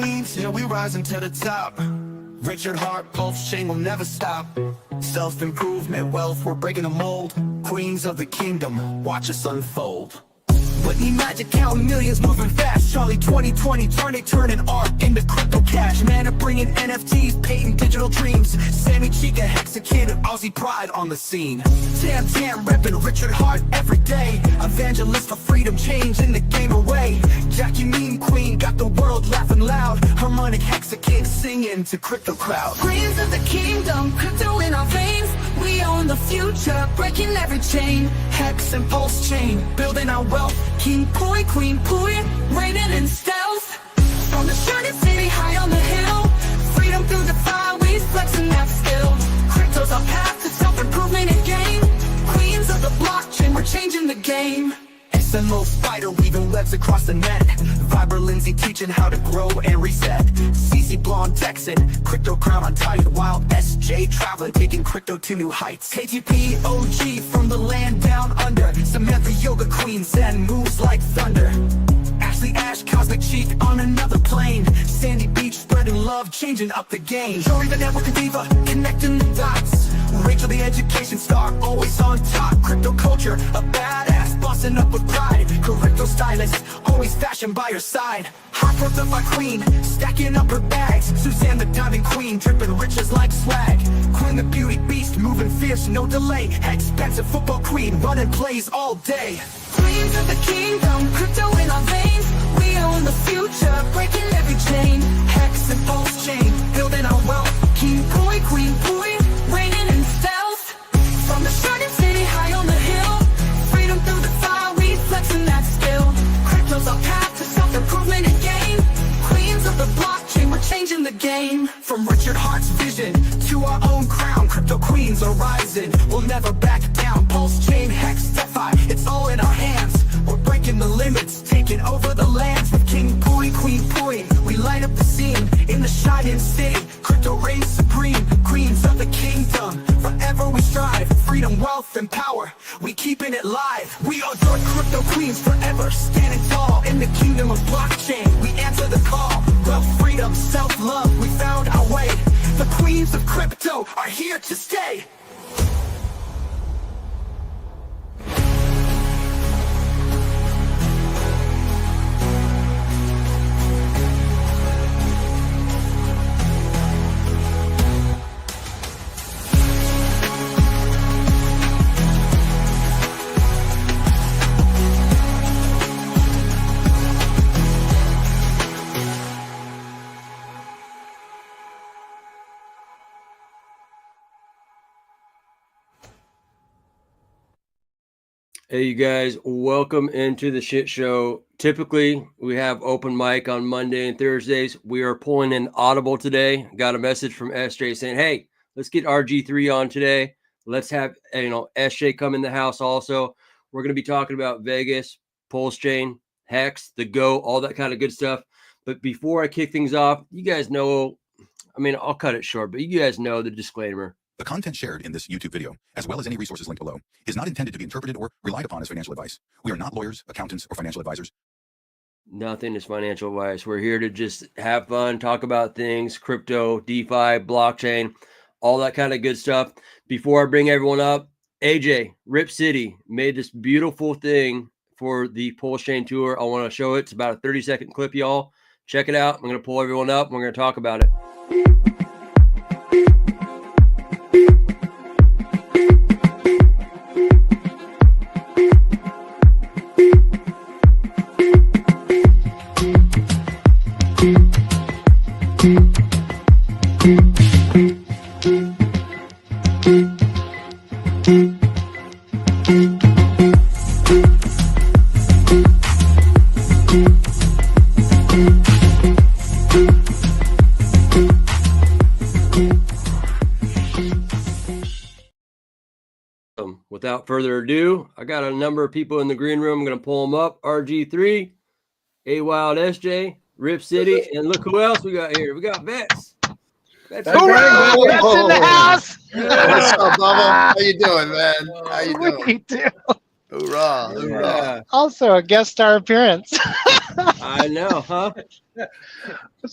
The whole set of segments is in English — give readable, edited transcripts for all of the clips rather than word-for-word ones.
queens, yeah, we rising to the top. Richard Hart, PulseChain will never stop. Self-improvement, wealth, we're breaking the mold. Queens of the kingdom, watch us unfold. Whitney Magic counting millions, moving fast. Charlie 2020, turning art into crypto cash. Man, bringing NFTs, patent digital dreams. Sammy Chica, HEX Kid, Aussie pride on the scene. Tam reppin' Richard Hart every day. Evangelist for freedom, changing the game away. Jackie Mean Queen got the world laughing loud. Harmonic HEX Kid singing to crypto crowd. Queens of the kingdom, crypto in our veins. We own the future, breaking every chain. HEX and PulseChain, building our wealth. King Poi, Queen Poi, reigning in stealth. From the shining city high on the hill. Freedom through the fire, we flexing that skill. Crypto's our path to self-improvement and gain. Queens of the blockchain, we're changing the game. SMO Spider weaving webs across the net. Viber Lindsay teaching how to grow and reset. CC Blonde Texan, crypto crown on tight. AWildSJ traveling, taking crypto to new heights. KTP OG from the land down under. Samantha Yoga Queen, Zen moves like thunder. Ashley Ash, Cosmic Cheek on another plane. Sandy Beach spreading love, changing up the game. Jory the network diva, connecting the dots. Rachel the education star, always on top. Crypto culture, a badass, bossing up with pride. Crypto stylist, always fashion by her side. Hot by queen, stacking up her bags. Suzanne the diamond queen, dripping riches like swag. Queen the beauty beast, moving fierce, no delay. Expensive football queen, running plays all day. Queens of the kingdom, crypto in our veins. We own the future, breaking every chain. HEX and PulseChain, building our wealth. King Poi, Queen Poi, reigning in stealth. From the shining city high on the hill. Freedom through the fire, we flexing that skill. Crypto's our path to self-improvement and gain. Queens of the blockchain, we're changing the game. From Richard Hart's vision to our own crown, crypto queens are rising, we'll never back down. PulseChain, HEX, DeFi, it's all in our hands. We're breaking the limits, taking over the lands. With King Poi, Queen Poi, we light up the scene. In the shining city, crypto reigns supreme. Queens of the kingdom, forever we strive. Freedom, wealth, and power, we keeping it live. We are your crypto queens forever, standing tall. In the kingdom of blockchain, we answer the call. Wealth, freedom, self-love, we found our way. The queens of crypto are here to stay. Hey, you guys, welcome into the shit show. Typically, we have open mic on Monday and Thursdays. We are pulling in Audible today. Got a message from SJ saying, hey, let's get RG3 on today. Let's have, SJ come in the house also. We're going to be talking about Vegas, PulseChain, HEX, the Go, all that kind of good stuff. But before I kick things off, you guys know, I'll cut it short, but you guys know the disclaimer. The content shared in this YouTube video, as well as any resources linked below, is not intended to be interpreted or relied upon as financial advice. We are not lawyers, accountants, or financial advisors. Nothing is financial advice. We're here to just have fun, talk about things, crypto, DeFi, blockchain, all that kind of good stuff. Before I bring everyone up, AJRipCity made this beautiful thing for the PulseChain tour. I want to show it. It's about a 30-second clip, y'all. Check it out. I'm going to pull everyone up. And we're going to talk about it. Without further ado, I got a number of people in the green room. I'm going to pull them up. RG3, AWildSJ, RipCity, and look who else we got here. We got Vets. Vets in the house. What's up, Bubba? How you doing, man? How you doing? Me too. Hoorah! Hoorah! Yeah, Also a guest star appearance. I know, huh? What's up,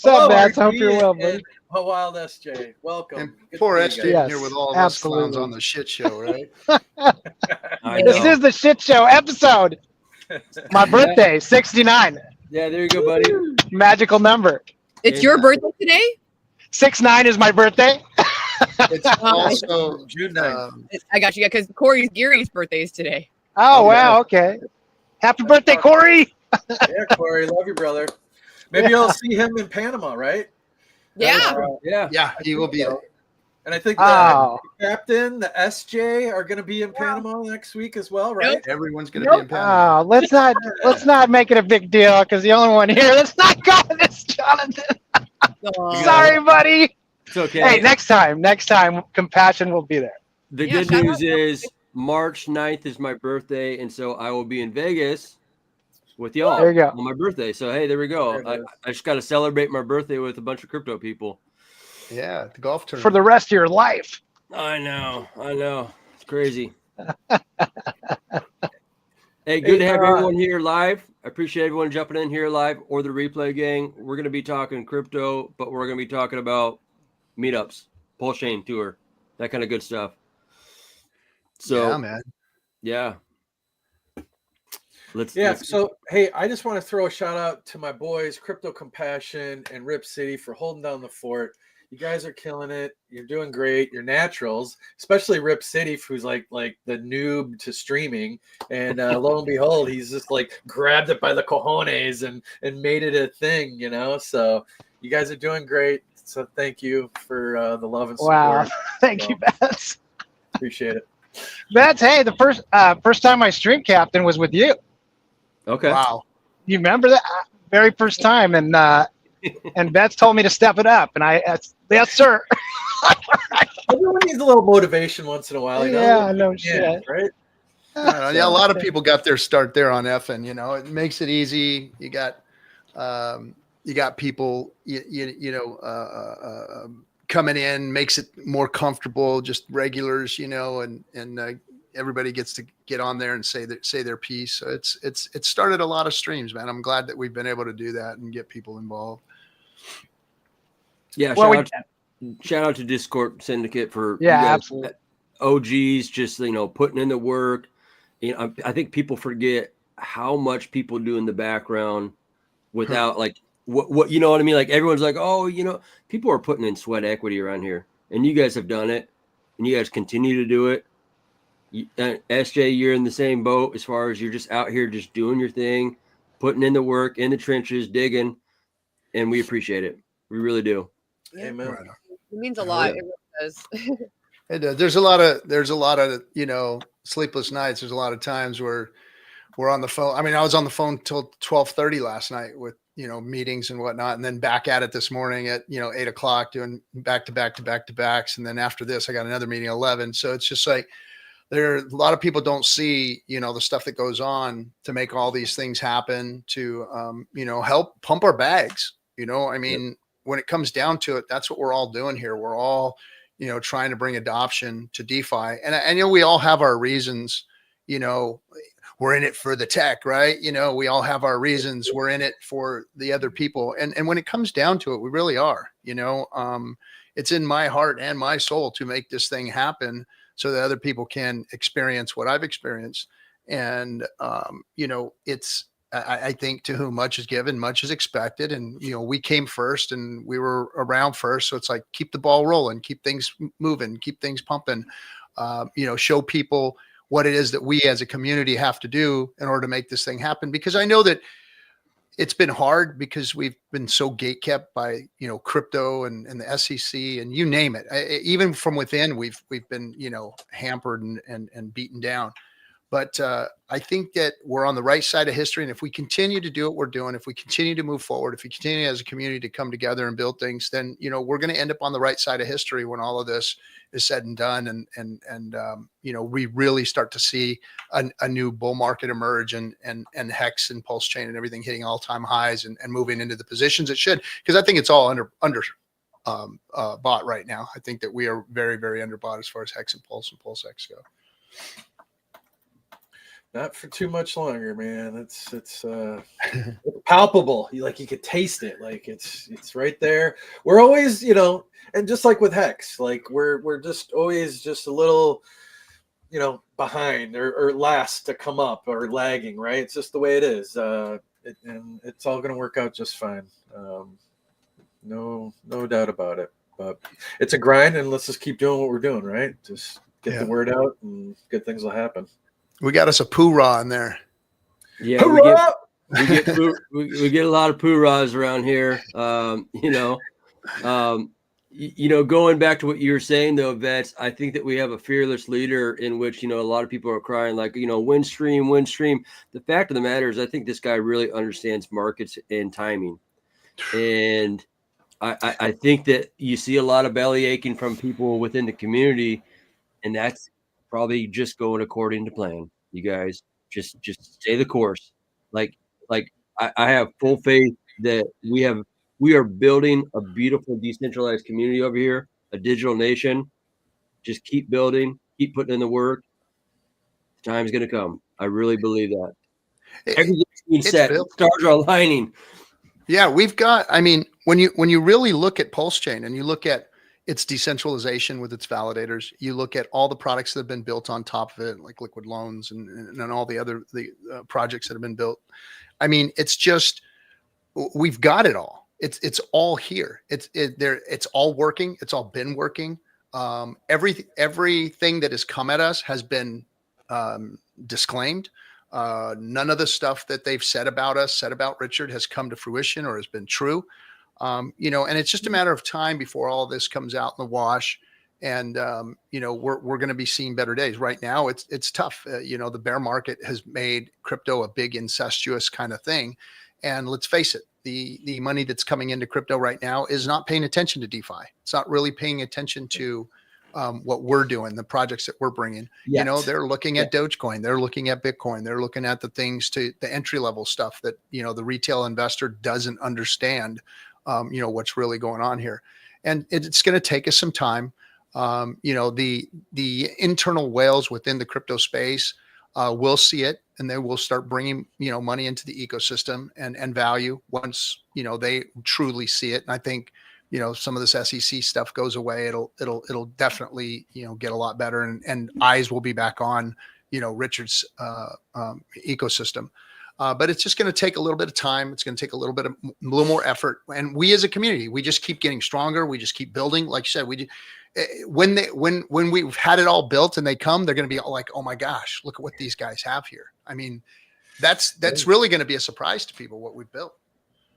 Hello, Matt? Hope RG you're well, and buddy. AWildSJ. Welcome. And Good poor to see SJ you guys. in here with Yes, all of us clowns absolutely. on the shit show, right? I This know. is the shit show episode. My birthday, 69. Yeah, there you go, buddy. Magical number. It's your birthday today? 6'9" is my birthday. It's also June 9th. I got you. Yeah, because Corey's Gary's birthday is today. Oh, wow. Okay. Happy birthday, Corey. Yeah, Corey, love you, brother. Maybe you'll see him in Panama, right? Yeah. Yeah. yeah, he will be. And I think the Oh, captain, the SJ, are going to be in Panama next week as well, right? Everyone's going to be in Panama. oh, let's not make it a big deal because the only one here that's not going is Jonathan. Sorry, buddy. It's okay. Hey, next time, Compassion will be there. The Yeah, good shout news out. is March 9th is my birthday, and so I will be in Vegas with y'all There you go. on my birthday. So hey, there we go. There it is. I just got to celebrate my birthday with a bunch of crypto people. Yeah, the golf tournament. For the rest of your life. I know. It's crazy. Hey, good to have everyone here live. I appreciate everyone jumping in here live or the replay gang. We're going to be talking crypto, but we're going to be talking about meetups, PulseChain tour, that kind of good stuff. So yeah, man. yeah. Let's So, hey, I just want to throw a shout out to my boys, Crypto Compassion and Rip City, for holding down the fort. You guys are killing it. You're doing great. You're naturals, especially Rip City, who's like the noob to streaming. And lo and behold, he's just like grabbed it by the cojones and made it a thing, you know? So you guys are doing great. So thank you for the love and support. Wow. Thank you, Bats. Appreciate it. Bats, hey, the first time I stream captain was with you. Okay. Wow. You remember that? Very first time. And Bets told me to step it up. And yes, sir. Everyone needs a little motivation once in a while. You know? Yeah, no shit. Right? Yeah, a lot of people got their start there on effing. You know, it makes it easy. You got people, coming in, makes it more comfortable. Just regulars, you know, and everybody gets to get on there and say their piece. So it's started a lot of streams, man. I'm glad that we've been able to do that and get people involved. Yeah. Well, Shout out to Discord Syndicate for Yeah, you guys, absolutely. OGs, just putting in the work. I think people forget how much people do in the background without like what you know what I mean. Like everyone's like, oh, people are putting in sweat equity around here, and you guys have done it, and you guys continue to do it. SJ, you're in the same boat as far as you're just out here just doing your thing, putting in the work in the trenches, digging, and we appreciate it. We really do. Yeah. Amen. Right. It means a lot. It really does. There's a lot of sleepless nights. There's a lot of times where we're on the phone. I mean, I was on the phone till 12:30 last night with meetings and whatnot, and then back at it this morning at 8 o'clock doing back to backs, and then after this I got another meeting at 11. So it's just like a lot of people don't see the stuff that goes on to make all these things happen, to help pump our bags. I mean, when it comes down to it, that's what we're all doing here. We're all trying to bring adoption to DeFi, and we all have our reasons. We're in it for the tech, right? We all have our reasons. We're in it for the other people. And when it comes down to it, we really are, it's in my heart and my soul to make this thing happen so that other people can experience what I've experienced. And, I think to whom much is given, much is expected. And, we came first and we were around first. So it's like, keep the ball rolling, keep things moving, keep things pumping, show people what it is that we as a community have to do in order to make this thing happen. Because I know that it's been hard because we've been so gatekept by, crypto and the SEC and you name it. Even from within, we've been, hampered and beaten down. But I think that we're on the right side of history. And if we continue to do what we're doing, if we continue to move forward, if we continue as a community to come together and build things, then, we're going to end up on the right side of history when all of this is said and done. And we really start to see a new bull market emerge and HEX and PulseChain and everything hitting all-time highs and moving into the positions it should. Because I think it's all under bought right now. I think that we are very, very underbought as far as HEX and PulseChain go. Not for too much longer, man. It's palpable. You could taste it. Like it's right there. We're always, and just like with Hex, like we're just always just a little, behind or last to come up or lagging, right? It's just the way it is. And it's all gonna work out just fine. No doubt about it. But it's a grind, and let's just keep doing what we're doing, right? Just get the word out, and good things will happen. We got us a poorah in there. Yeah, we get a lot of poorahs around here. Going back to what you were saying though, Vets, I think that we have a fearless leader in which, a lot of people are crying like, win stream. The fact of the matter is I think this guy really understands markets and timing. And I think that you see a lot of belly aching from people within the community, and that's probably just going according to plan. You guys just stay the course. Like I have full faith that we are building a beautiful decentralized community over here, a digital nation. Just keep building, keep putting in the work. The time's going to come. I really believe that. Everything's being set. Stars are aligning. Yeah, we've got, when you really look at PulseChain and you look at its decentralization with its validators, you look at all the products that have been built on top of it, like liquid loans and all the other projects that have been built. It's just, we've got it all. It's all here. It's all working. It's all been working. Everything that has come at us has been disclaimed. None of the stuff that they've said about us, said about Richard, has come to fruition or has been true. And it's just a matter of time before all of this comes out in the wash. And, we're going to be seeing better days. Right now, it's tough. The bear market has made crypto a big incestuous kind of thing. And let's face it, the money that's coming into crypto right now is not paying attention to DeFi. It's not really paying attention to what we're doing, the projects that we're bringing. Yes. They're looking at Dogecoin, they're looking at Bitcoin, they're looking at the entry level stuff that, the retail investor doesn't understand, what's really going on here. And it's going to take us some time. The internal whales within the crypto space will see it, and they will start bringing, money into the ecosystem and value once, they truly see it. And I think, some of this SEC stuff goes away. It'll definitely, get a lot better, and eyes will be back on, Richard's ecosystem. But it's just going to take a little bit of time. It's going to take a little more effort. And we as a community, we just keep getting stronger. We just keep building. Like you said, when we've had it all built and they come, they're going to be like, oh my gosh, look at what these guys have here. That's really going to be a surprise to people, what we've built.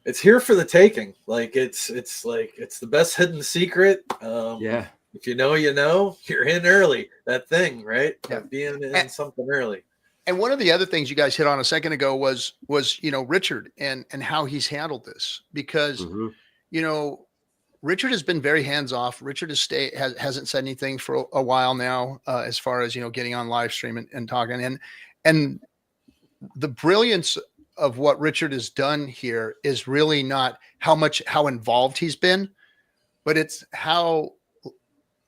It's here for the taking. It's the best hidden secret. If you know, you're in early. That thing, right? Yeah. Being in something early. And one of the other things you guys hit on a second ago was Richard and how he's handled this, because Richard has been very hands off. Richard hasn't said anything for a while now, as far as getting on live stream and talking. And the brilliance of what Richard has done here is really not how involved he's been, but it's how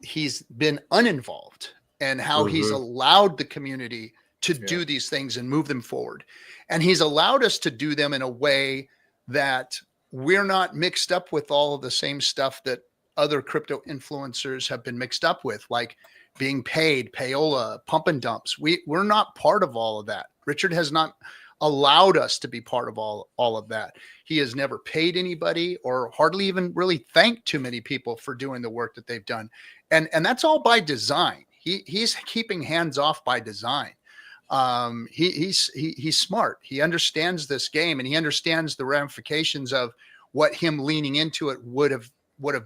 he's been uninvolved and how he's allowed the community to do these things and move them forward. And he's allowed us to do them in a way that we're not mixed up with all of the same stuff that other crypto influencers have been mixed up with, like being paid, payola, pump and dumps. We're not part of all of that. Richard has not allowed us to be part of all of that. He has never paid anybody or hardly even really thanked too many people for doing the work that they've done. And that's all by design. He's keeping hands off by design. He's smart. He understands this game, and he understands the ramifications of what him leaning into it would have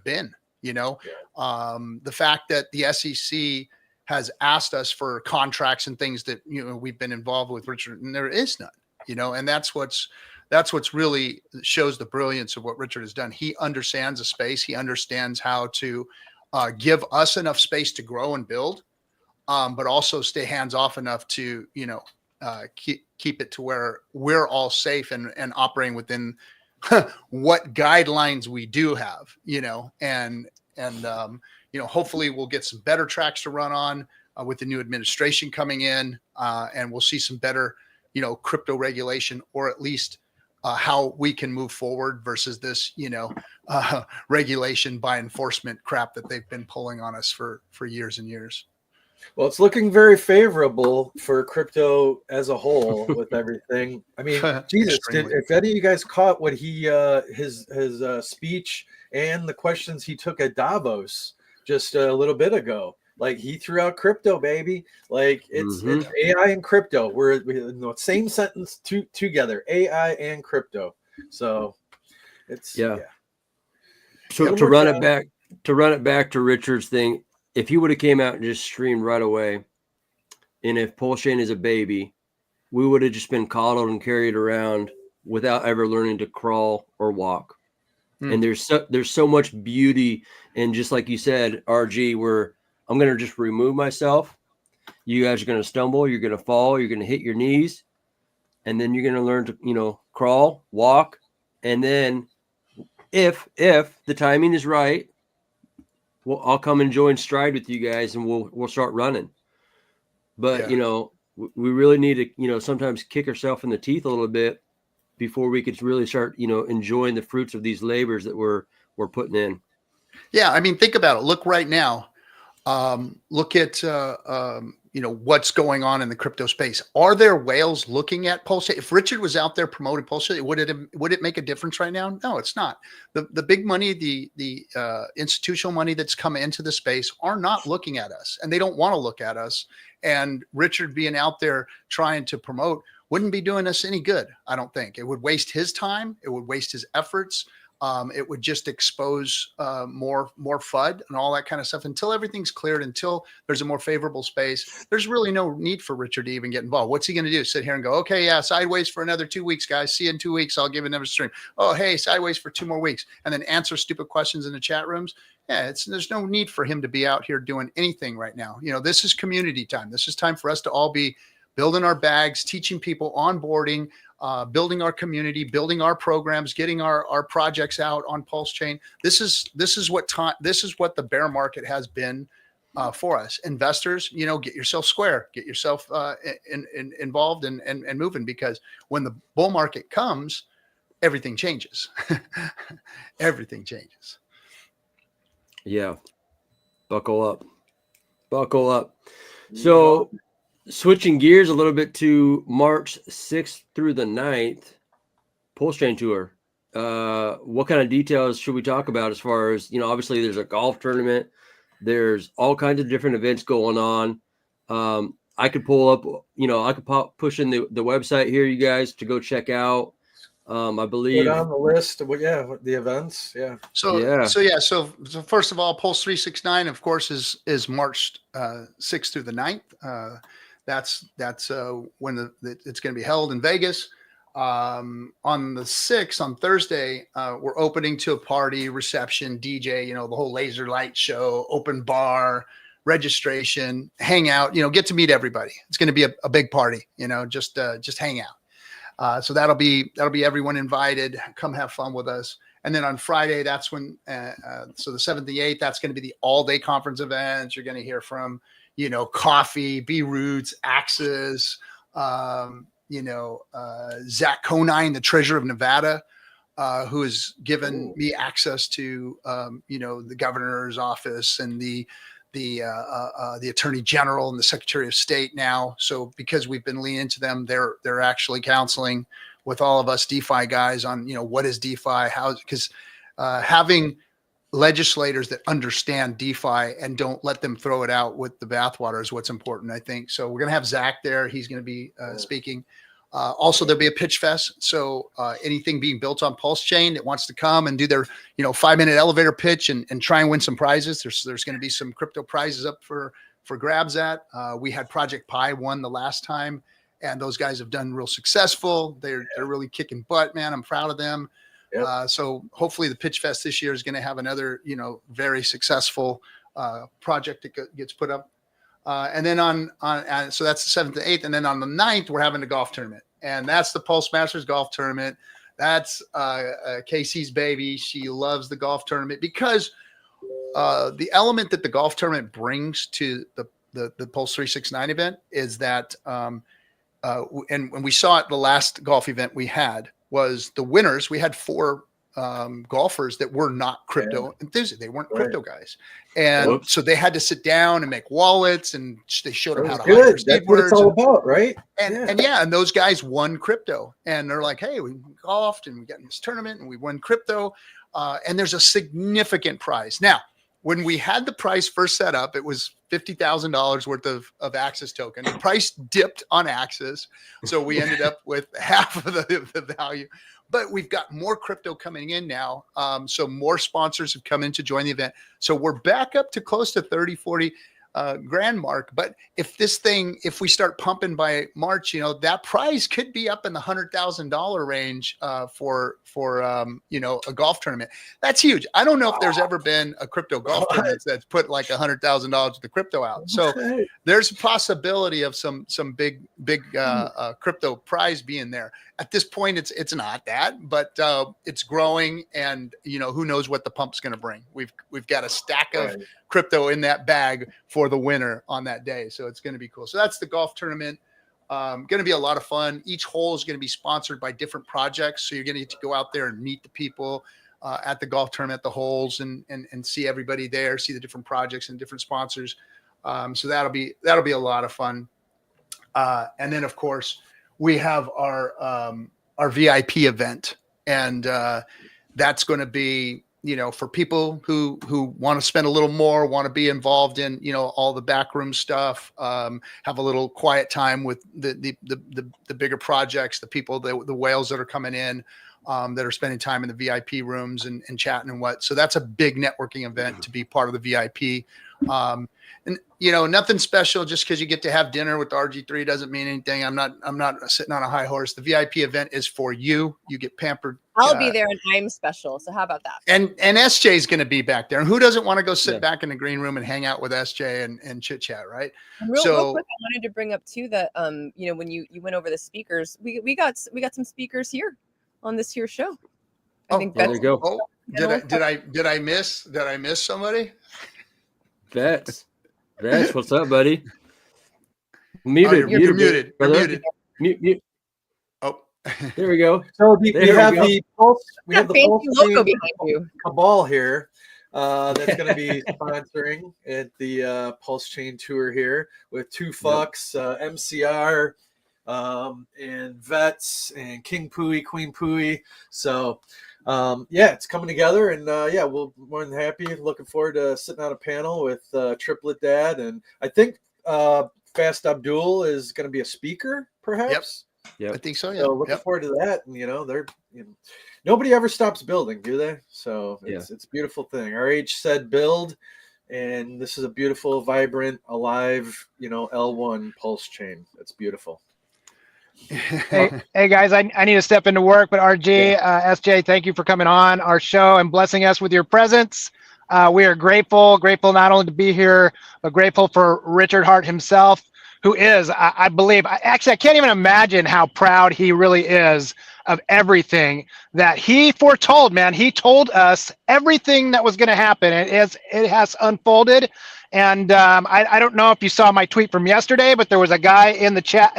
been, the fact that the SEC has asked us for contracts and things that, we've been involved with Richard, and there is none, and that's what's really shows the brilliance of what Richard has done. He understands the space. He understands how to give us enough space to grow and build, but also stay hands off enough to, keep it to where we're all safe and operating within what guidelines we do have, and hopefully we'll get some better tracks to run on. with the new administration coming in, and we'll see some better, crypto regulation, or at least how we can move forward versus this, regulation by enforcement crap that they've been pulling on us for years and years. Well, it's looking very favorable for crypto as a whole with everything. I mean, Jesus, if any of you guys caught what his speech and the questions he took at Davos just a little bit ago, like he threw out crypto, baby. Like it's AI and crypto. We're in the same sentence together, AI and crypto. So it's So to run it back to Richard's thing, if he would have came out and just streamed right away, and if PulseChain is a baby, we would have just been coddled and carried around without ever learning to crawl or walk. And there's so much beauty, and just like you said, RG, where I'm going to just remove myself. You guys are going to stumble, you're going to fall, you're going to hit your knees, and then you're going to learn to crawl, walk, and then if the timing is right, well, I'll come and join stride with you guys, and we'll start running. But we really need to sometimes kick ourselves in the teeth a little bit before we could really start enjoying the fruits of these labors that we're putting in. Yeah, I mean, think about it. Look right now. Look at what's going on in the crypto space. Are there whales looking at PulseChain? If Richard was out there promoting PulseChain, would it make a difference right now? No, it's not. The big money, the institutional money that's come into the space are not looking at us, and they don't want to look at us. And Richard being out there trying to promote wouldn't be doing us any good. I don't think. It would waste his time. It would waste his efforts. It would just expose more FUD and all that kind of stuff until everything's cleared, until there's a more favorable space. There's really no need for Richard to even get involved. What's he going to do? Sit here and go, okay, yeah, sideways for another 2 weeks, guys. See you in 2 weeks. I'll give another stream. Oh, hey, sideways for 2 more weeks. And then answer stupid questions in the chat rooms. Yeah, there's no need for him to be out here doing anything right now. This is community time. This is time for us to all be building our bags, teaching people, onboarding, building our community, building our programs, getting our projects out on PulseChain. This is what the bear market has been for us. Investors, get yourself square, get yourself involved and moving, because when the bull market comes, everything changes. Everything changes. Yeah. Buckle up. So switching gears a little bit to March 6th through the 9th, PulseChain Tour. What kind of details should we talk about as far as, obviously there's a golf tournament. There's all kinds of different events going on. I could pull up, I could push in the website here, you guys, to go check out. I believe put on the list. The events. Yeah. So first of all, Pulse 369, of course, is March 6th through the 9th. That's when it's going to be held in Vegas. On the 6th, on Thursday, we're opening to a party, reception, DJ, the whole laser light show, open bar, registration, hang out, get to meet everybody. It's going to be a big party, just hang out. So that'll be everyone invited. Come have fun with us. And then on Friday, that's when, so the 7th and the 8th, that's going to be the all-day conference events. You're going to hear from, Coffee, B-Roots, Axis, Zach Conine, the treasurer of Nevada, who has given me access to, the governor's office and the attorney general and the secretary of state now. So because we've been leaning into them, they're actually counseling with all of us DeFi guys on, what is DeFi, because having legislators that understand DeFi and don't let them throw it out with the bathwater is what's important, I think. So we're going to have Zach there. He's going to be speaking. Also, there'll be a pitch fest. So anything being built on PulseChain that wants to come and do their 5-minute elevator pitch and try and win some prizes. There's going to be some crypto prizes up for grabs at. We had Project Pi won the last time, and those guys have done real successful. They're really kicking butt, man. I'm proud of them. Yep. So hopefully the pitch fest this year is going to have another very successful project that gets put up. And then so that's the 7th and 8th. And then on the 9th, we're having a golf tournament. And that's the Pulse Masters golf tournament. That's Casey's baby. She loves the golf tournament because the element that the golf tournament brings to the Pulse 369 event is that, and when we saw it, the last golf event we had was the winners. We had 4 golfers that were not crypto enthusiasts. They weren't crypto guys. And so they had to sit down and make wallets, and they showed them how to hide their seed That's what it's words. all about, right? And those guys won crypto, and they're like, hey, we golfed and we got in this tournament and we won crypto. And there's a significant prize. Now, when we had the price first set up, it was $50,000 worth of Axis token. The price dipped on Axis. So we ended up with half of the value. But we've got more crypto coming in now. So more sponsors have come in to join the event. So we're back up to close to 30, 40 grand mark. But if we start pumping by March, that prize could be up in the $100,000 range for a golf tournament. That's huge. I don't know if there's ever been a crypto golf tournament that's put like $100,000 of the crypto out. So there's a possibility of some big crypto prize being there. At this point, it's not that, but it's growing, and who knows what the pump's going to bring. We've got a stack of crypto in that bag for the winner on that day, so it's going to be cool. So that's the golf tournament. Going to be a lot of fun. Each hole is going to be sponsored by different projects, so you're going to get to go out there and meet the people at the golf tournament, the holes, and see everybody there, see the different projects and different sponsors. So that'll be a lot of fun. And then of course we have our VIP event, and that's going to be, for people who want to spend a little more, want to be involved in, all the backroom stuff, have a little quiet time with the bigger projects, the people, the whales that are coming in, that are spending time in the VIP rooms and chatting and what. So that's a big networking event to be part of the VIP. And nothing special. Just because you get to have dinner with RG3 doesn't mean anything. I'm not sitting on a high horse. The VIP event is for you. You get pampered. I'll be there, and I'm special. So how about that? And SJ is going to be back there. And who doesn't want to go sit back in the green room and hang out with SJ and chit chat, right? And real quick, I wanted to bring up too that when you went over the speakers, we got some speakers here on this here show. I think there you go. Oh, did I miss somebody? Vets, what's up, buddy? You're muted. You're muted. Mute. Oh, there we go. So we have the Pulse. We have the fancy Pulse logo behind you. Cabal here. That's going to be sponsoring at the PulseChain tour here with 2 Fucks, MCR, and Vets, and King Pooey, Queen Pooey. So it's coming together, and we're more than happy. Looking forward to sitting on a panel with Triplet Dad, and I think Fast Abdul is going to be a speaker, perhaps. Yep. I think so. Yeah. So looking forward to that, and they're nobody ever stops building, do they? So it's a beautiful thing. RH said build, and this is a beautiful, vibrant, alive, L1 Pulse chain. It's beautiful. Hey guys, I need to step into work, but RG, SJ, thank you for coming on our show and blessing us with your presence. We are grateful not only to be here, but grateful for Richard Hart himself, who is, I believe, I can't even imagine how proud he really is of everything that he foretold, man. He told us everything that was going to happen. It has unfolded. And I don't know if you saw my tweet from yesterday, but there was a guy in the chat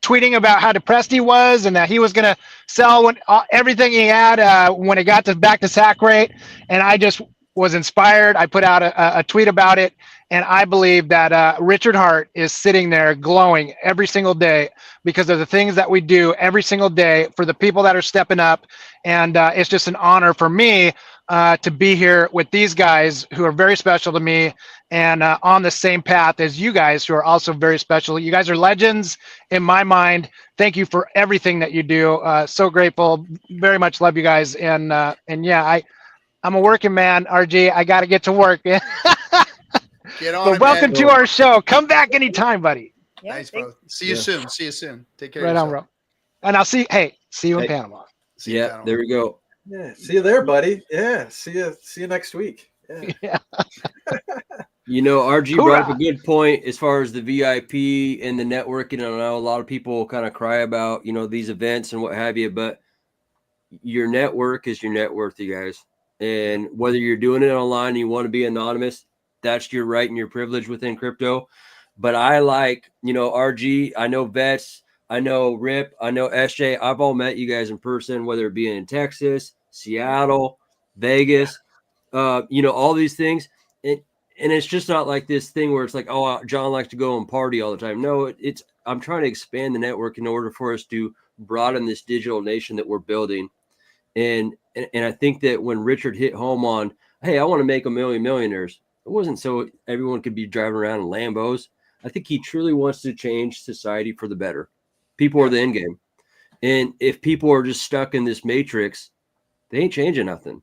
tweeting about how depressed he was and that he was going to sell everything he had when it got back to sack rate. And I just was inspired. I put out a tweet about it. And I believe that Richard Hart is sitting there glowing every single day because of the things that we do every single day for the people that are stepping up. And it's just an honor for me to be here with these guys who are very special to me and on the same path as you guys who are also very special. You guys are legends in my mind. Thank you for everything that you do. So grateful. Very much love you guys. And yeah, I'm a working man, RG. I got to get to work. Get on but welcome to our show. Come back anytime, buddy. Yeah, nice, bro. See you soon. See you soon. Take care. Right on, bro. And I'll see you in Panama. There we go. Yeah, see you there, buddy. Yeah, see you next week. Yeah. RG brought up a good point as far as the VIP and the networking. I know a lot of people kind of cry about, these events and what have you, but your network is your net worth, you guys. And whether you're doing it online and you want to be anonymous, that's your right and your privilege within crypto. But I like, RG, I know Vets, I know Rip, I know SJ. I've all met you guys in person, whether it be in Texas, Seattle, Vegas, all these things. And it's just not like this thing where it's like, oh, John likes to go and party all the time. No, I'm trying to expand the network in order for us to broaden this digital nation that we're building. And I think that when Richard hit home on, hey, I want to make a million millionaires, it wasn't so everyone could be driving around in Lambos. I think he truly wants to change society for the better. People are the end game. And if people are just stuck in this matrix, they ain't changing nothing.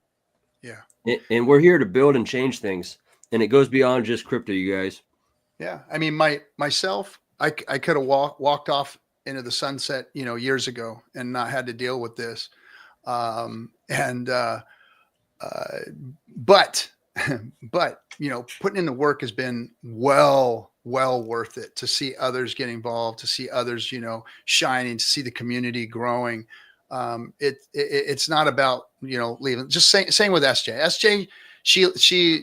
Yeah. And we're here to build and change things. And it goes beyond just crypto, you guys. Yeah. I mean, myself, I could have walked off into the sunset, years ago and not had to deal with this. But putting in the work has been well worth it to see others get involved, to see others, shining, to see the community growing. It's not about, leaving. Just same with SJ. SJ, she lives she's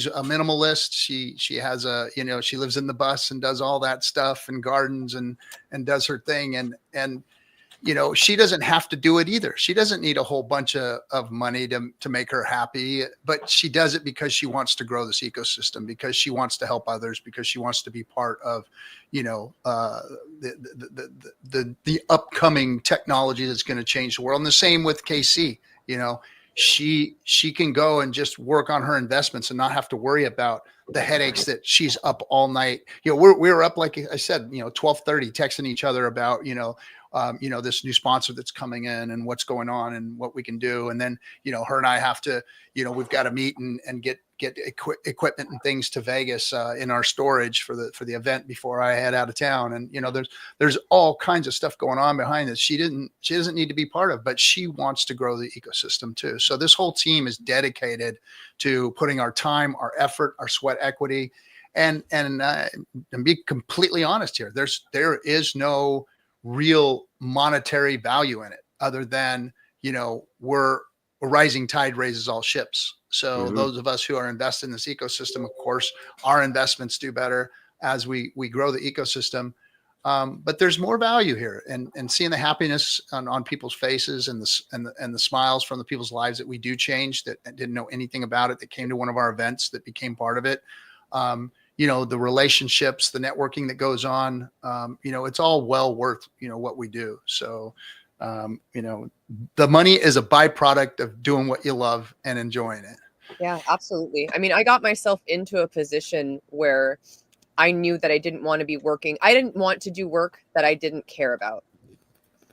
a minimalist. She has she lives in the bus and does all that stuff and gardens and does her thing. And she doesn't have to do it either. She doesn't need a whole bunch of money to make her happy, but she does it because she wants to grow this ecosystem, because she wants to help others, because she wants to be part of, the upcoming technology that's going to change the world. And the same with KC, she can go and just work on her investments and not have to worry about the headaches that she's up all night. We're up, like I said, 12:30 texting each other about, this new sponsor that's coming in and what's going on and what we can do. And then, her and I have to, we've got to meet and get equipment and things to Vegas in our storage for the event before I head out of town. And, there's all kinds of stuff going on behind this. She doesn't need to be part of, but she wants to grow the ecosystem too. So this whole team is dedicated to putting our time, our effort, our sweat equity, and be completely honest here. There is no real monetary value in it other than, we're a rising tide raises all ships. So those of us who are invested in this ecosystem, of course, our investments do better as we grow the ecosystem. But there's more value here, and seeing the happiness on people's faces and the smiles from the people's lives that we do change, that didn't know anything about it, that came to one of our events, that became part of it. The relationships, the networking that goes on, it's all well worth, what we do. So, the money is a byproduct of doing what you love and enjoying it. Yeah, absolutely. I mean, I got myself into a position where I knew that I didn't want to be working. I didn't want to do work that I didn't care about.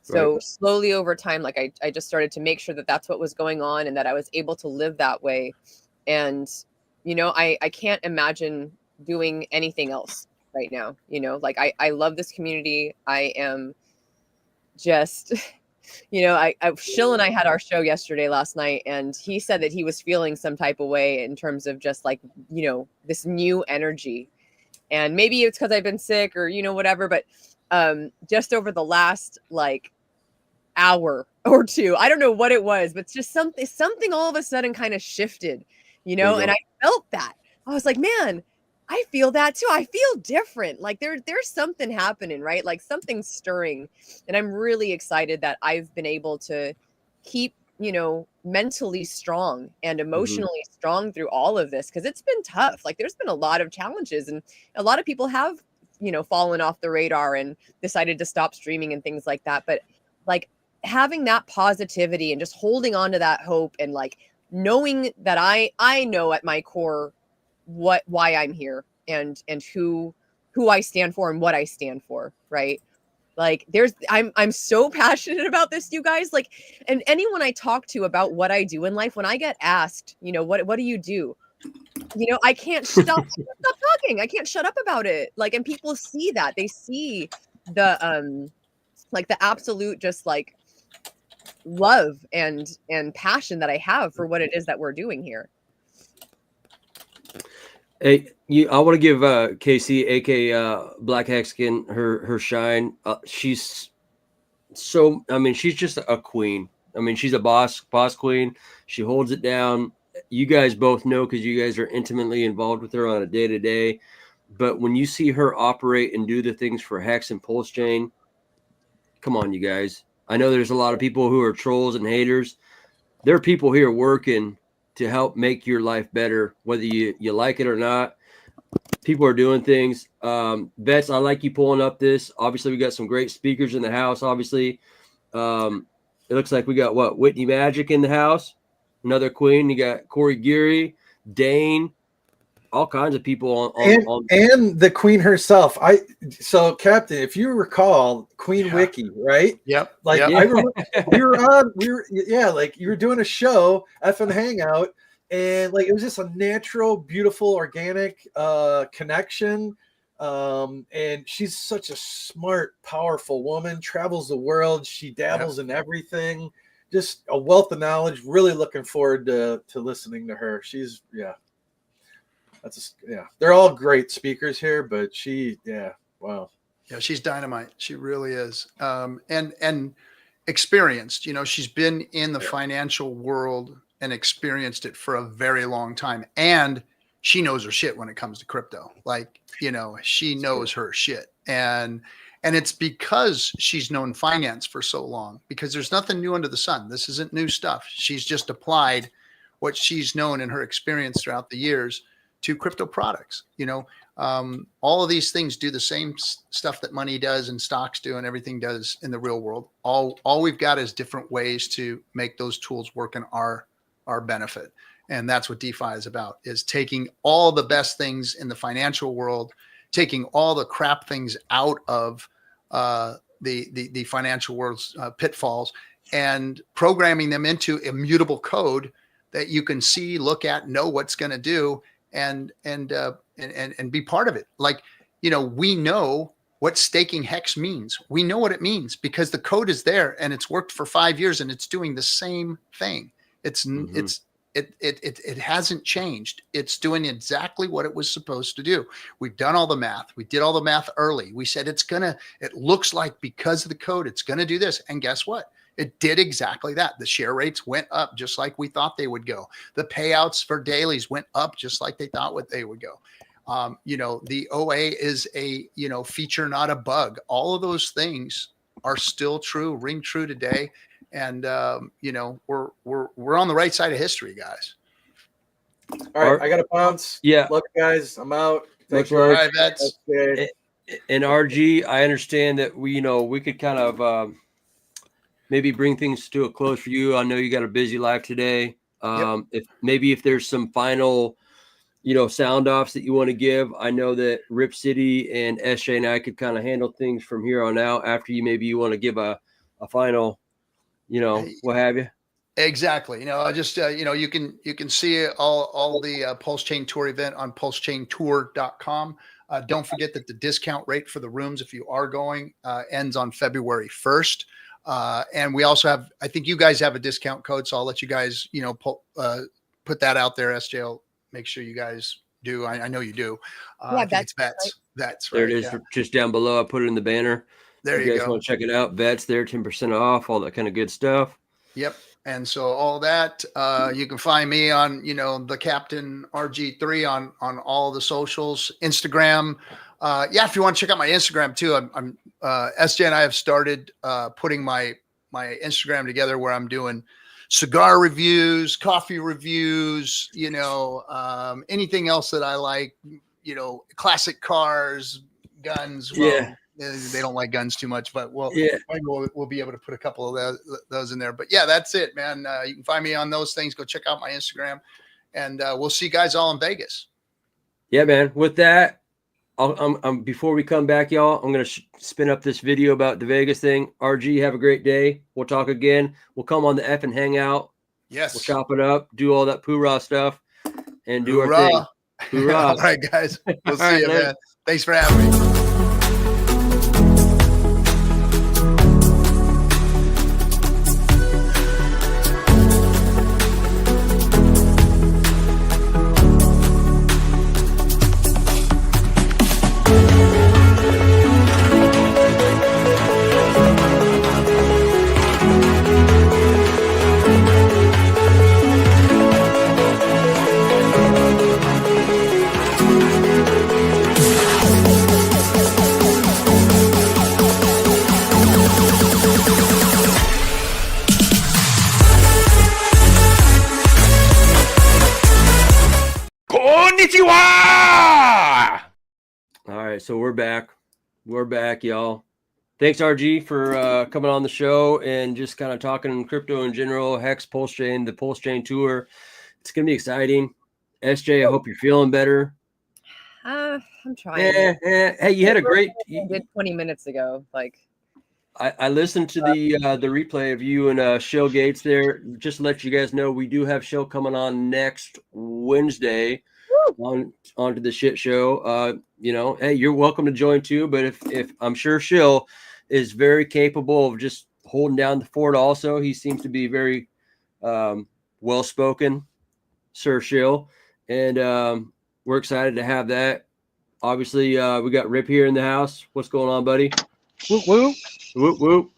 So slowly over time, like I just started to make sure that that's what was going on and that I was able to live that way. And, I can't imagine doing anything else right now. Like I love this community. I am just, Shill and I had our show last night, and he said that he was feeling some type of way in terms of just like, this new energy. And maybe it's because I've been sick or, whatever, but just over the last like hour or two, I don't know what it was, but just something all of a sudden kind of shifted, and I felt that. I was like, man, I feel that too. I feel different. Like there's something happening, right? Like something's stirring. And I'm really excited that I've been able to keep, mentally strong and emotionally strong through all of this. Cause it's been tough. Like there's been a lot of challenges, and a lot of people have, fallen off the radar and decided to stop streaming and things like that. But like having that positivity and just holding on to that hope, and like knowing that I know at my core why I'm here and who I stand for and what I stand for, right? Like I'm so passionate about this, you guys. Like, and anyone I talk to about what I do in life, when I get asked, what do you do? I can't stop talking. I can't shut up about it. Like, and people see that. They see the like the absolute just like love and passion that I have for what it is that we're doing here. Hey, I want to give KC, aka Black Hexkin, her shine. She's so, she's just a queen. She's a boss queen. She holds it down. you guys both know because you guys are intimately involved with her on a day-to-day. But when you see her operate and do the things for Hex and PulseChain, come on, you guys. I know there's a lot of people who are trolls and haters. There are people here working to help make your life better, whether you like it or not. People are doing things. Vets, I like you pulling up this. Obviously, we got some great speakers in the house. Obviously, it looks like we got Whitney Magic in the house, another queen. You got Corey Geary, Dane, all kinds of people and the queen herself. So Captain, if you recall, Queen Wiki, right? Yep. Like yep. I remember like you were doing a show, effing hangout, and like it was just a natural, beautiful, organic connection. And she's such a smart, powerful woman, travels the world, she dabbles in everything, just a wealth of knowledge. Really looking forward to listening to her. She's they're all great speakers here, but wow. Yeah, she's dynamite. She really is. And experienced, she's been in the financial world and experienced it for a very long time. And she knows her shit when it comes to crypto. Like, she knows her shit. And it's because she's known finance for so long, because there's nothing new under the sun. This isn't new stuff. She's just applied what she's known in her experience throughout the years to crypto products. All of these things do the same stuff that money does and stocks do and everything does in the real world. All we've got is different ways to make those tools work in our benefit. And that's what DeFi is about, is taking all the best things in the financial world, taking all the crap things out of the financial world's pitfalls, and programming them into immutable code that you can see, look at, know what's going to do, and be part of it. Like, we know what staking Hex means. We know what it means because the code is there and it's worked for 5 years and it's doing the same thing. It hasn't changed. It's doing exactly what it was supposed to do. We've done all the math. We did all the math early. We said it looks like because of the code, it's going to do this. And guess what? It did exactly that. The share rates went up just like we thought they would go. The payouts for dailies went up just like they thought they would go. The OA is a, feature, not a bug. All of those things are still true, ring true today. And, we're on the right side of history, guys. All right. I got to bounce. Yeah. Look, guys, I'm out. Thanks, All right, vets. And RG, I understand that we could kind of maybe bring things to a close for you. I know you got a busy life today. If there's some final, sound offs that you want to give. I know that RGCity and SJ and I could kind of handle things from here on out. After you want to give a final, what have you. Exactly. I just, you can see all the PulseChain Tour event on PulseChainTour.com. Don't forget that the discount rate for the rooms, if you are going, ends on February 1st. And we also have, I think you guys have a discount code, so I'll let you guys, put that out there. SJ will make sure you guys do. I know you do. That's Vets. That's right. There it is, just down below. I put it in the banner. There if you guys go. Want to check it out? Vets there, 10% off, all that kind of good stuff. Yep. And so all that, you can find me on, the Captain RG3 on all the socials, Instagram. If you want to check out my Instagram too, I'm SJ and I have started putting my Instagram together where I'm doing cigar reviews, coffee reviews, anything else that I like, classic cars, guns. Well, they don't like guns too much, but we'll be able to put a couple of those in there. But that's it, man. You can find me on those things. Go check out my Instagram, and we'll see you guys all in Vegas. Yeah, man. With that, before we come back, y'all, I'm going to spin up this video about the Vegas thing. RG, have a great day. We'll talk again. We'll come on the effing hangout. Yes. We'll chop it up, do all that poorah stuff, and do our thing. Hoorah. All right, guys. We'll see you, man. Thanks for having me. right, so we're back. We're back, y'all. Thanks, RG, for coming on the show and just kind of talking crypto in general, Hex, PulseChain, the PulseChain tour. It's going to be exciting. SJ, I hope you're feeling better. I'm trying. Hey, you had a great... I did 20 minutes ago. Like, I listened to the replay of you and Shill Gates there. Just to let you guys know, we do have Shill coming on next Wednesday onto the shit show. You know, hey, you're welcome to join too. But if I'm sure Shill is very capable of just holding down the fort. Also, he seems to be very well spoken, Sir Shill, and we're excited to have that. Obviously, we got Rip here in the house. What's going on, buddy? Whoop, whoop. Whoop whoop.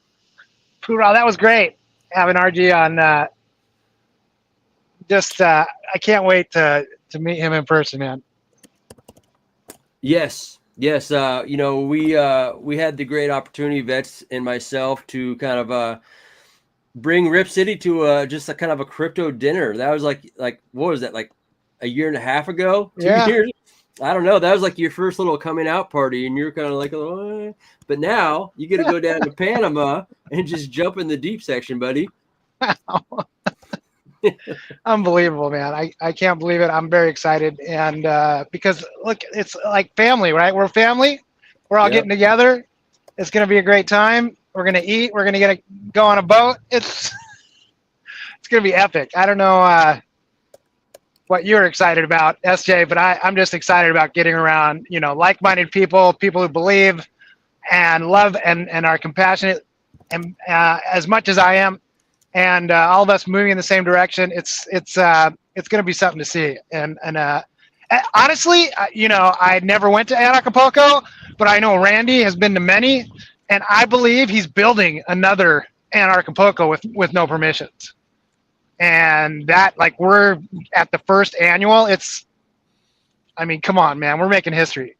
Hoorah, that was great having RG on. I can't wait to meet him in person, man. Yes. You know, we had the great opportunity, Vets and myself, to kind of bring Rip City to just a kind of a crypto dinner. That was like what was that, like a year and a half ago? 2 years? I don't know. That was like your first little coming out party, and you're kind of like, oh. But now you get to go down to Panama and just jump in the deep section, buddy. Unbelievable, man. I can't believe it. I'm very excited. And because look, it's like family, right? We're family. We're all getting together. It's going to be a great time. We're going to eat. We're going to go on a boat. It's going to be epic. I don't know what you're excited about, SJ, but I'm just excited about getting around, you know, like-minded people who believe and love and are compassionate, and as much as I am, and all of us moving in the same direction. It's going to be something to see. And honestly, you know, I never went to Acapulco, but I know Randy has been to many, and I believe he's building another Acapulco with no permissions. And that, like, we're at the first annual. I mean, come on, man, we're making history.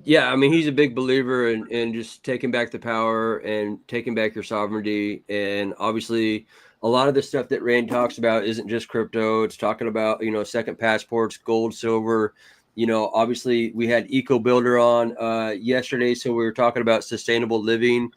Yeah, I mean, he's a big believer in just taking back the power and taking back your sovereignty. And obviously, a lot of the stuff that Rand talks about isn't just crypto. It's talking about, you know, second passports, gold, silver. You know, obviously, we had Eco Builder on yesterday, so we were talking about sustainable living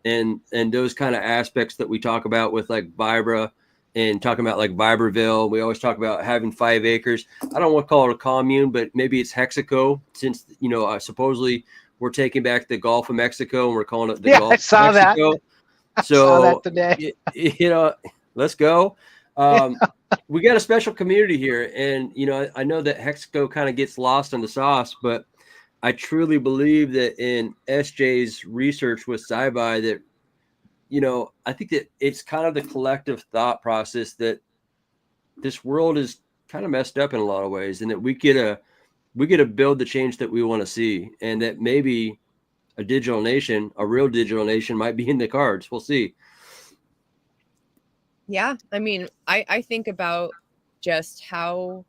and those kind of aspects that we talk about with like Vibra and talking about like Vibreville. We always talk about having 5 acres. I don't want to call it a commune, but maybe it's Hexaco, since, you know, supposedly we're taking back the Gulf of Mexico and we're calling it the Gulf I saw of Mexico. That. So, saw that today. You know, let's go. We got a special community here, and, you know, I know that Hexaco kind of gets lost in the sauce, but I truly believe that in SJ's research with Sci-Fi that, you know, I think that it's kind of the collective thought process that this world is kind of messed up in a lot of ways, and that we get to build the change that we want to see, and that maybe a digital nation, a real digital nation, might be in the cards. We'll see. Yeah, I mean, I think about just how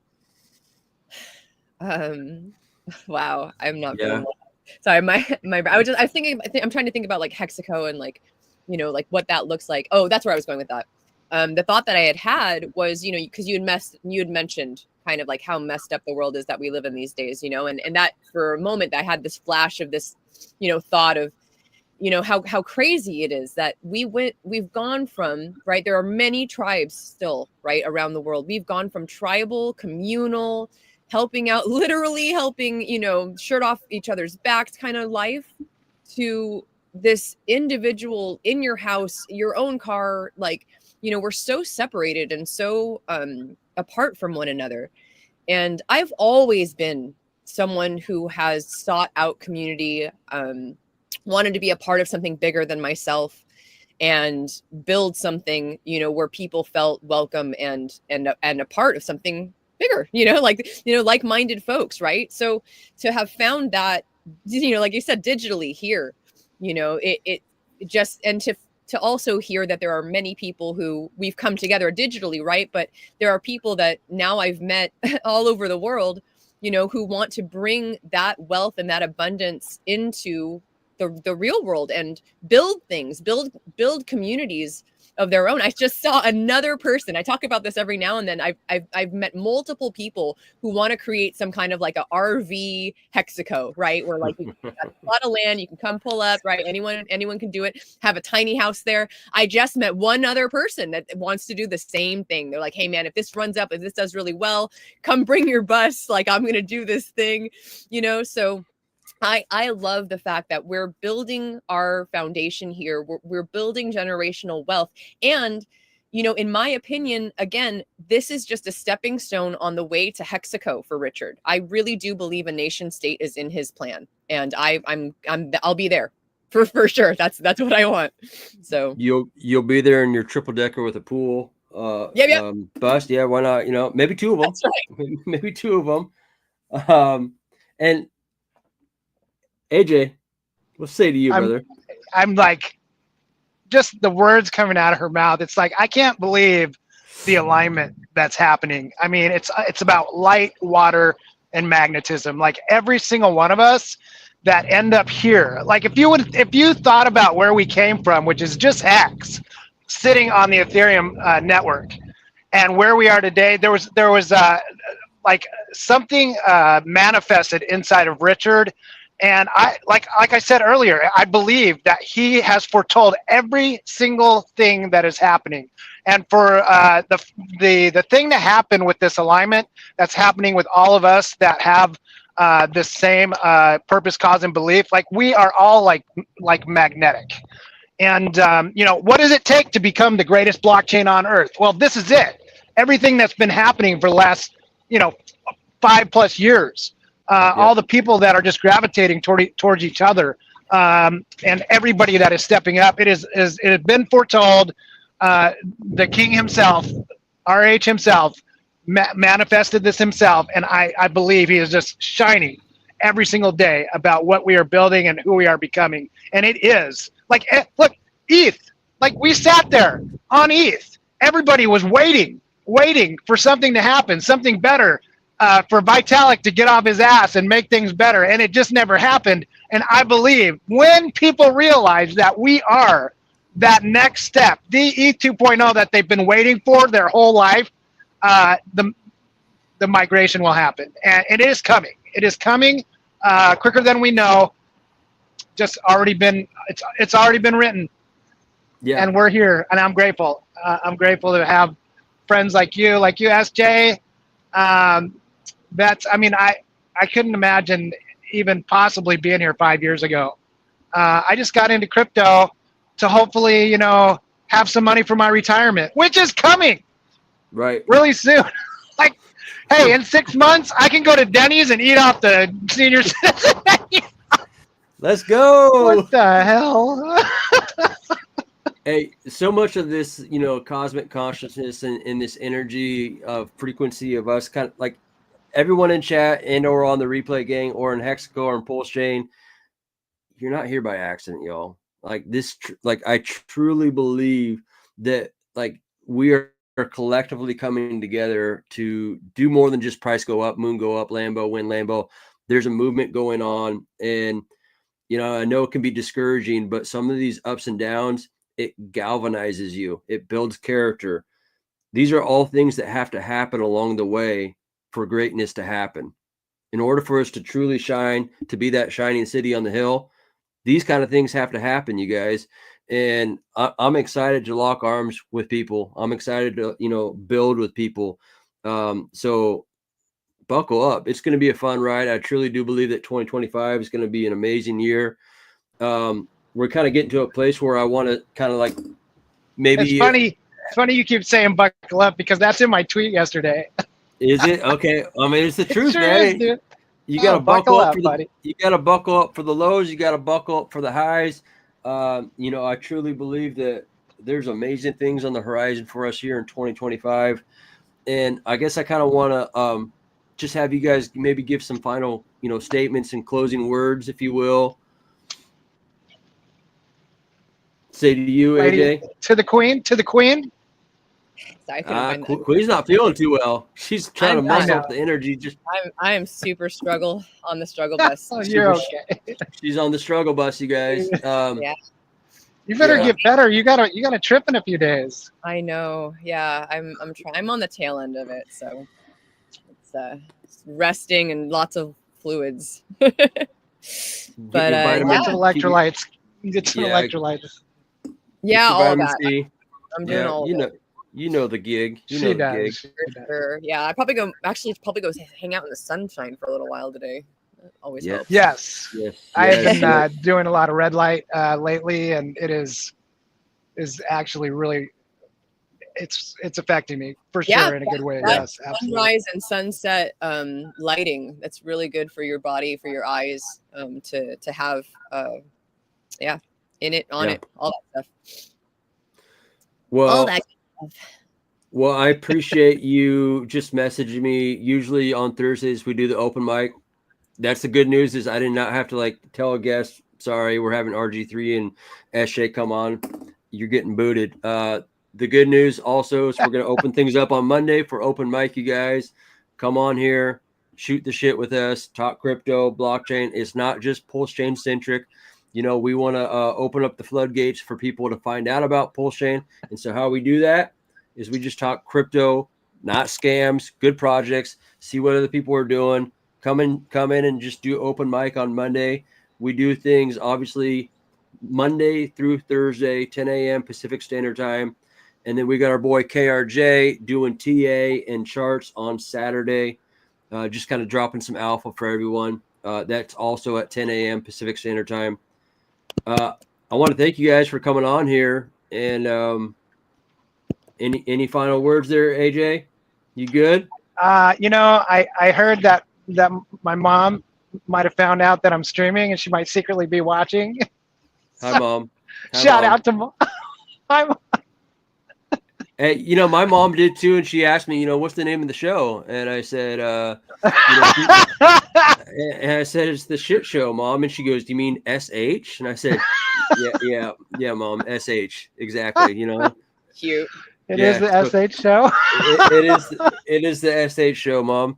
wow, I'm not feeling well. Sorry, I'm trying to think about like Hexaco and like, you know, like what that looks like. Oh, that's where I was going with that. The thought that I had was, you know, because you had mentioned kind of like how messed up the world is that we live in these days, you know, and that for a moment I had this flash of this, you know, thought of, you know, how crazy it is that we've gone from, right, there are many tribes still, right, around the world. We've gone from tribal, communal, helping out, literally helping, you know, shirt off each other's backs kind of life, to this individual in your house, your own car. Like, you know, we're so separated and so apart from one another. And I've always been someone who has sought out community, wanted to be a part of something bigger than myself and build something, you know, where people felt welcome and a part of something bigger, you know, like, you know, like-minded folks, right? So to have found that, you know, like you said, digitally here, you know, it just, and to also hear that there are many people who we've come together digitally, right? But there are people that now I've met all over the world, you know, who want to bring that wealth and that abundance into the real world and build things, build communities of their own. I just saw another person. I talk about this every now and then. I've met multiple people who want to create some kind of like a RV Hexaco, right? Where like you got a lot of land, you can come pull up, right? Anyone can do it. Have a tiny house there. I just met one other person that wants to do the same thing. They're like, hey man, if this runs up, if this does really well, come bring your bus. Like I'm gonna do this thing, you know. So I love the fact that we're building our foundation here. We're building generational wealth. And, you know, in my opinion, again, this is just a stepping stone on the way to Hexaco for Richard. I really do believe a nation state is in his plan. And I'll be there for sure. That's what I want. So you'll be there in your triple decker with a pool. Bus. Yeah. Why not? You know, maybe two of them. That's right. Maybe two of them. And AJ, what's say to you, brother? I'm like, just the words coming out of her mouth. It's like, I can't believe the alignment that's happening. I mean, it's about light, water, and magnetism. Like every single one of us that end up here. Like if you thought about where we came from, which is just Hex, sitting on the Ethereum network, and where we are today, there was like something manifested inside of Richard. And like I said earlier, I believe that he has foretold every single thing that is happening. And for the thing to happen with this alignment that's happening with all of us that have the same purpose, cause, and belief, like we are all like magnetic. And you know, what does it take to become the greatest blockchain on earth? Well, this is it. Everything that's been happening for the last, you know, 5+ years. All the people that are just gravitating towards each other, and everybody that is stepping up. It has been foretold. The king himself, RH himself, manifested this himself, and I believe he is just shining every single day about what we are building and who we are becoming. And it is like, look, ETH. Like we sat there on ETH. Everybody was waiting for something to happen, something better. For Vitalik to get off his ass and make things better, and it just never happened. And I believe when people realize that we are that next step, the ETH 2.0 that they've been waiting for their whole life, the migration will happen, and it is coming. It is coming quicker than we know. Just already been, it's already been written. Yeah, and we're here, and I'm grateful. I'm grateful to have friends like you, SJ. I mean, I couldn't imagine even possibly being here 5 years ago. I just got into crypto to hopefully, you know, have some money for my retirement, which is coming really soon. Like, hey, in 6 months, I can go to Denny's and eat off the senior citizen menu. Let's go. What the hell? Hey, so much of this, you know, cosmic consciousness and this energy of frequency of us, kind of like everyone in chat and or on the replay gang or in Hexaco or in PulseChain, you're not here by accident, y'all. Like this, like I truly believe that like we are collectively coming together to do more than just price go up, moon go up, Lambo win Lambo. There's a movement going on, and you know, I know it can be discouraging, but some of these ups and downs, it galvanizes you. It builds character. These are all things that have to happen along the way for greatness to happen. In order for us to truly shine, to be that shining city on the hill, these kind of things have to happen, you guys. And I'm excited to lock arms with people. I'm excited to, you know, build with people. So buckle up. It's going to be a fun ride. I truly do believe that 2025 is going to be an amazing year. We're kind of getting to a place where I want to kind of like maybe. It's funny you keep saying buckle up because that's in my tweet yesterday. Is it? Okay. I mean, it's the truth, sure man. is, dude. You got to buckle up for buddy. you got to buckle up for the lows. You got to buckle up for the highs. You know, I truly believe that there's amazing things on the horizon for us here in 2025. And I guess I kind of want to just have you guys maybe give some final, you know, statements and closing words, if you will. Say to you, AJ. To the queen. Queen's not feeling too well. She's trying to muscle up the energy. I am super struggle on the struggle bus. Oh, you're okay. She's on the struggle bus, you guys. You better Yeah. get better. You got a trip in a few days. I know. Yeah, I'm trying. I'm on the tail end of it, so it's resting and lots of fluids. But Get your yeah, vitamin- Get some electrolytes. Get some Yeah. electrolytes. yeah, your all vitamin that. C. I'm doing all of it. You know the gig. You She know the does. gig. She For does. sure. Yeah, I probably go hang out in the sunshine for a little while today. That always Yeah. helps. Yes. Yes. I have yes, been doing a lot of red light lately, and it is actually really it's affecting me for sure Yeah, in a good way. that Yes, absolutely. Sunrise and sunset lighting. That's really good for your body, for your eyes, to have in it, on Yeah. it, all that stuff. Well, All that stuff. Well, I appreciate you just messaging me. Usually on Thursdays we do the open mic. That's the good news, is I did not have to like tell a guest, sorry, we're having RG3 and SJ come on. You're getting booted. The good news also is we're going to open things up on Monday for open mic. You guys come on here, shoot the shit with us, talk crypto, blockchain. It's not just PulseChain centric. You know, we want to open up the floodgates for people to find out about PulseChain. And so how we do that is we just talk crypto, not scams, good projects, see what other people are doing. Come in and just do open mic on Monday. We do things obviously Monday through Thursday, 10 a.m. Pacific Standard Time. And then we got our boy KRJ doing TA and charts on Saturday, just kind of dropping some alpha for everyone. That's also at 10 a.m. Pacific Standard Time. I want to thank you guys for coming on here. And any final words there, AJ? You good? You know, I heard that my mom might have found out that I'm streaming, and she might secretly be watching. Hi, Mom. Hi, Shout Mom. out to Mom. Hi, Mom. Hey, you know, my mom did too, and she asked me, you know, what's the name of the show? And I said, and I said, it's the shit show, Mom. And she goes, do you mean SH? And I said, yeah, Mom, SH, exactly. You know, Cute. It Yeah, is the SH show. it is the SH show, Mom.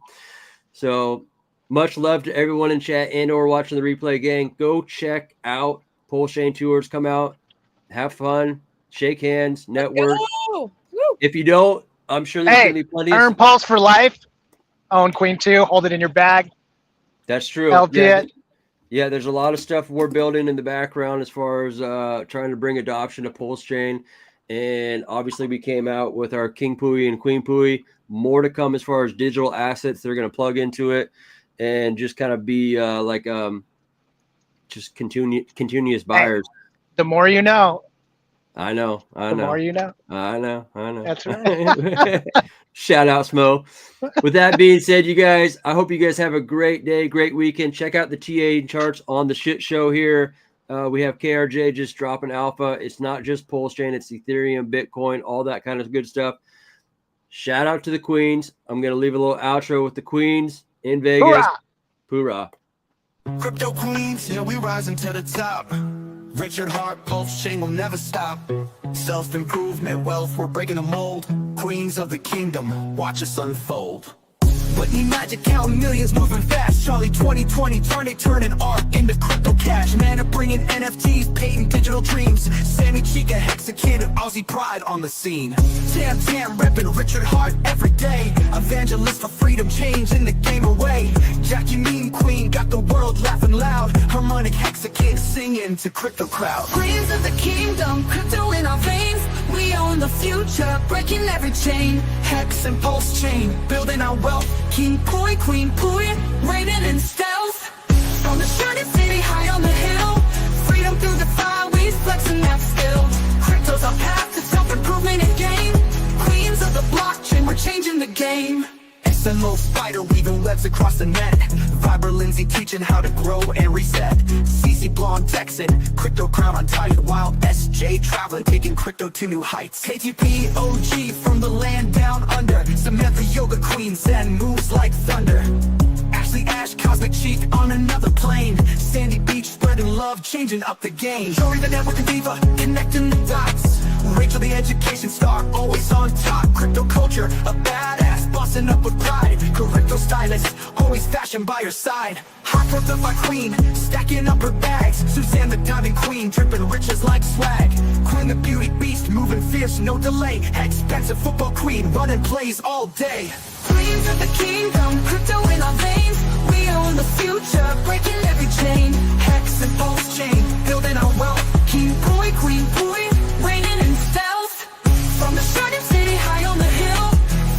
So much love to everyone in chat and/or watching the replay, gang. Go check out PulseChain tours. Come out, have fun, shake hands, network. Go! Woo! If you don't, I'm sure there's Hey, gonna be plenty. Earn Pulse for life. Own Queen 2. Hold it in your bag. That's true. LP it. Yeah, there's a lot of stuff we're building in the background as far as trying to bring adoption to PulseChain. And obviously we came out with our King Pui and Queen Pui. More to come as far as digital assets they're going to plug into it and just kind of be just continuous buyers. The more you know. I know. The more you know. I know. That's right. Shout out, Smo. With that being said, you guys, I hope you guys have a great day, great weekend. Check out the TA charts on the shit show here. We have KRJ just dropping alpha. It's not just PulseChain, it's Ethereum, Bitcoin, all that kind of good stuff. Shout out to the Queens. I'm going to leave a little outro with the Queens in Vegas. Hoorah. Crypto queens, yeah, we rising to the top. Richard Hart, PulseChain will never stop. Self-improvement, wealth, we're breaking the mold. Queens of the kingdom, watch us unfold. But need magic, counting millions, moving fast. Charlie 2020, turning art into crypto cash. Man, are bringing NFTs, patent digital dreams. Sammy Chica, HEX Kid, Aussie pride on the scene. Tam, repping Richard Hart every day. Evangelist for freedom, changing the game away. Jackie Mean Queen, got the world laughing loud. Harmonic HEX Kid, singing to crypto crowd. Queens of the kingdom, crypto in our veins. We own the future, breaking every chain. HEX and PulseChain, building our wealth. King Pui, Queen Pui, reigning in stealth. From the shiny city high on the hill. Freedom through the fire, we flexing that skill. Crypto's our path to self-improvement and gain. Queens of the blockchain, we're changing the game. SMO fighter weaving webs across the net. Viber Lindsay teaching how to grow and reset. CC Blonde Texan, crypto crown untied. Wild SJ traveling, taking crypto to new heights. KTP OG from the land down under. Samantha Yoga Queen, Zen moves like thunder. Ashley Ash, Cosmic Cheek on another plane. Sandy Beach spreading love, changing up the game. Jory the network diva, connecting the dots. Rachel, the education star, always on top. Crypto culture, a badass, bossing up with pride. Crypto stylist, always fashion by her side. Hot growth of my queen, stacking up her bags. Suzanne the diamond queen, dripping riches like swag. Queen the beauty beast, moving fierce, no delay. Expensive football queen, running plays all day. Queens of the kingdom, crypto in our veins. We own the future, breaking every chain. Hex and PulseChain, building our wealth. King boy, queen boy, reigning in stealth. From the Shining city high on the hill,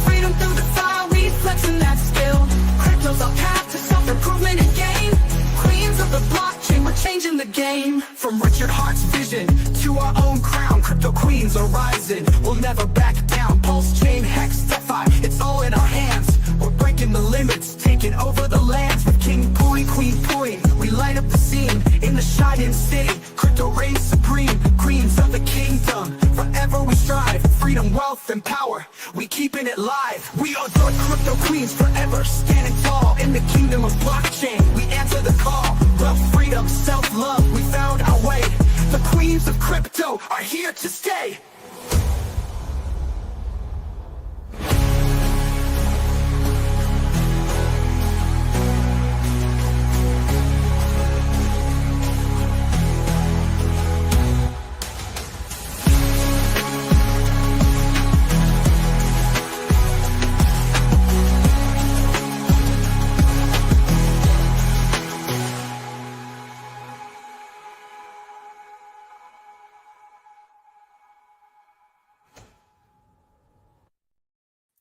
freedom through the fire, we flexing that skill. crypto's our path to self-improvement and gain. Queens of the blockchain, we're changing the game. From Richard Hart's vision to our own crown, crypto queens are rising. We'll never back down. PulseChain, HEX, DeFi, it's all in our hands. We're breaking the limits, taking over the lands. With King Pui, Queen Pui, we light up the scene. In the shining city, crypto reigns supreme. Queens of the kingdom, forever we strive. Freedom, wealth, and power, we keeping it live. We are the crypto queens, forever standing tall. In the kingdom of blockchain, we answer the call. Wealth, freedom, self-love, we found our way. The queens of crypto are here to stay.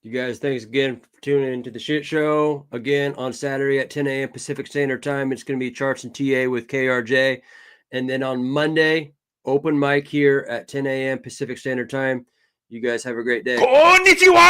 You guys, thanks again for tuning into the shit show. Again, on Saturday at 10 a.m. Pacific Standard Time, it's going to be Charts and TA with KRJ. And then on Monday, open mic here at 10 a.m. Pacific Standard Time. You guys have a great day. Konnichiwa!